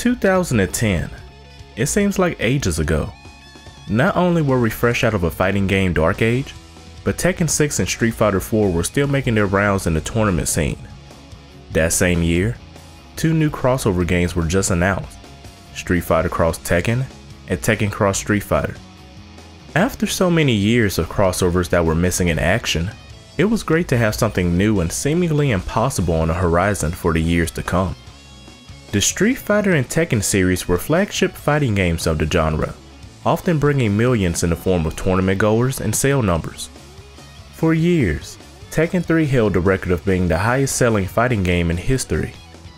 2010. It seems like ages ago. Not only were we fresh out of a fighting game dark age, but Tekken 6 and Street Fighter 4 were still making their rounds in the tournament scene. That same year, two new crossover games were just announced, Street Fighter X Tekken and Tekken X Street Fighter. After so many years of crossovers that were missing in action, it was great to have something new and seemingly impossible on the horizon for the years to come. The Street Fighter and Tekken series were flagship fighting games of the genre, often bringing millions in the form of tournament goers and sale numbers. For years, Tekken 3 held the record of being the highest selling fighting game in history,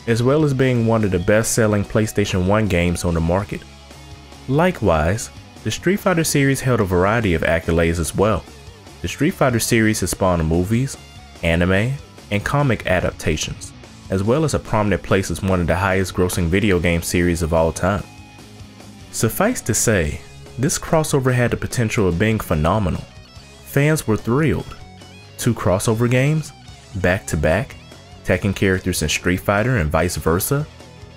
as well as being one of the best selling PlayStation 1 games on the market. Likewise, the Street Fighter series held a variety of accolades as well. The Street Fighter series has spawned movies, anime, and comic adaptations, as well as a prominent place as one of the highest grossing video game series of all time. Suffice to say, this crossover had the potential of being phenomenal. Fans were thrilled. Two crossover games, back to back, Tekken characters in Street Fighter and vice versa.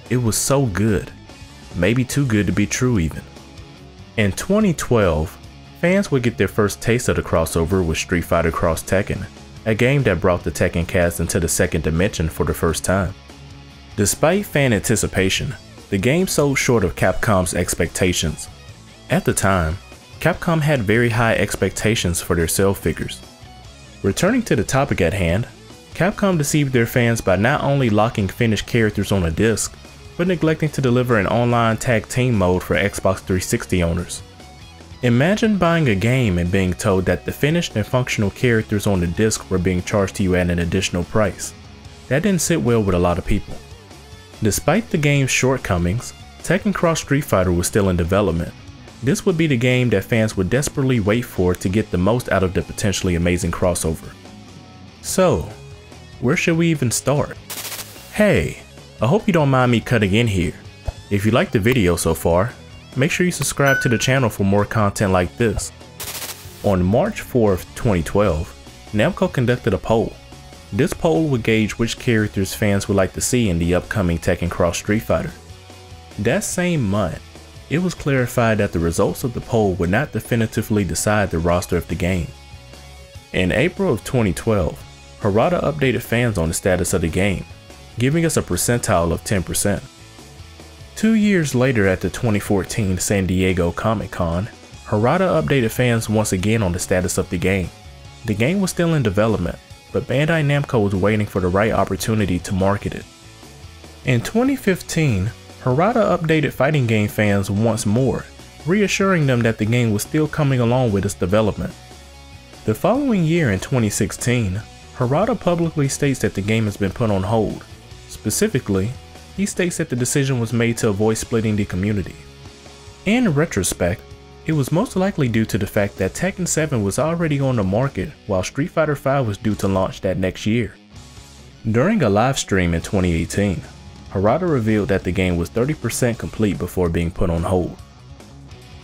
It was so good, maybe too good to be true even. In 2012, fans would get their first taste of the crossover with Street Fighter X Tekken, a game that brought the Tekken cast into the second dimension for the first time. Despite fan anticipation, the game sold short of Capcom's expectations. At the time, Capcom had very high expectations for their sale figures. Returning to the topic at hand, Capcom deceived their fans by not only locking finished characters on a disc, but neglecting to deliver an online tag team mode for Xbox 360 owners. Imagine buying a game and being told that the finished and functional characters on the disc were being charged to you at an additional price. That didn't sit well with a lot of people. Despite the game's shortcomings, Tekken X Street Fighter was still in development. This would be the game that fans would desperately wait for to get the most out of the potentially amazing crossover. So, where should we even start? Hey, I hope you don't mind me cutting in here. If you liked the video so far, make sure you subscribe to the channel for more content like this. On March 4th, 2012, Namco conducted a poll. This poll would gauge which characters fans would like to see in the upcoming Tekken X Street Fighter. That same month, it was clarified that the results of the poll would not definitively decide the roster of the game. In April of 2012, Harada updated fans on the status of the game, giving us a percentile of 10%. 2 years later at the 2014 San Diego Comic-Con, Harada updated fans once again on the status of the game. The game was still in development, but Bandai Namco was waiting for the right opportunity to market it. In 2015, Harada updated fighting game fans once more, reassuring them that the game was still coming along with its development. The following year in 2016, Harada publicly states that the game has been put on hold. Specifically, he states that the decision was made to avoid splitting the community. In retrospect, it was most likely due to the fact that Tekken 7 was already on the market while Street Fighter V was due to launch that next year. During a live stream in 2018, Harada revealed that the game was 30% complete before being put on hold.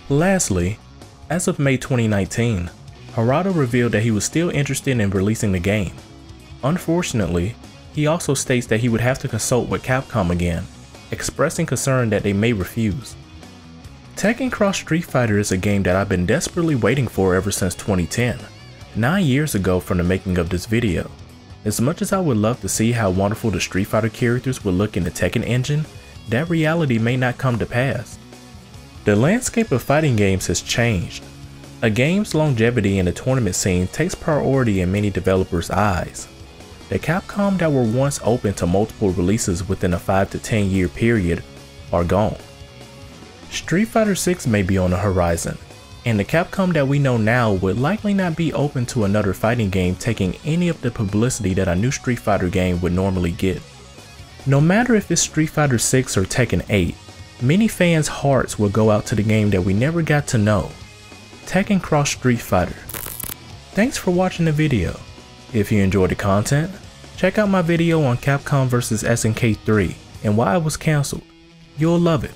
Lastly, as of May 2019, Harada revealed that he was still interested in releasing the game. Unfortunately, he also states that he would have to consult with Capcom again, expressing concern that they may refuse. Tekken X Street Fighter is a game that I've been desperately waiting for ever since 2010, 9 years ago from the making of this video. As much as I would love to see how wonderful the Street Fighter characters would look in the Tekken engine, that reality may not come to pass. The landscape of fighting games has changed. A game's longevity in the tournament scene takes priority in many developers' eyes. The Capcom that were once open to multiple releases within a 5 to 10 year period are gone. Street Fighter 6 may be on the horizon, and the Capcom that we know now would likely not be open to another fighting game taking any of the publicity that a new Street Fighter game would normally get. No matter if it's Street Fighter 6 or Tekken 8, many fans' hearts will go out to the game that we never got to know, Tekken X Street Fighter. Thanks for watching the video. If you enjoyed the content, check out my video on Capcom vs SNK 3 and why it was cancelled. You'll love it.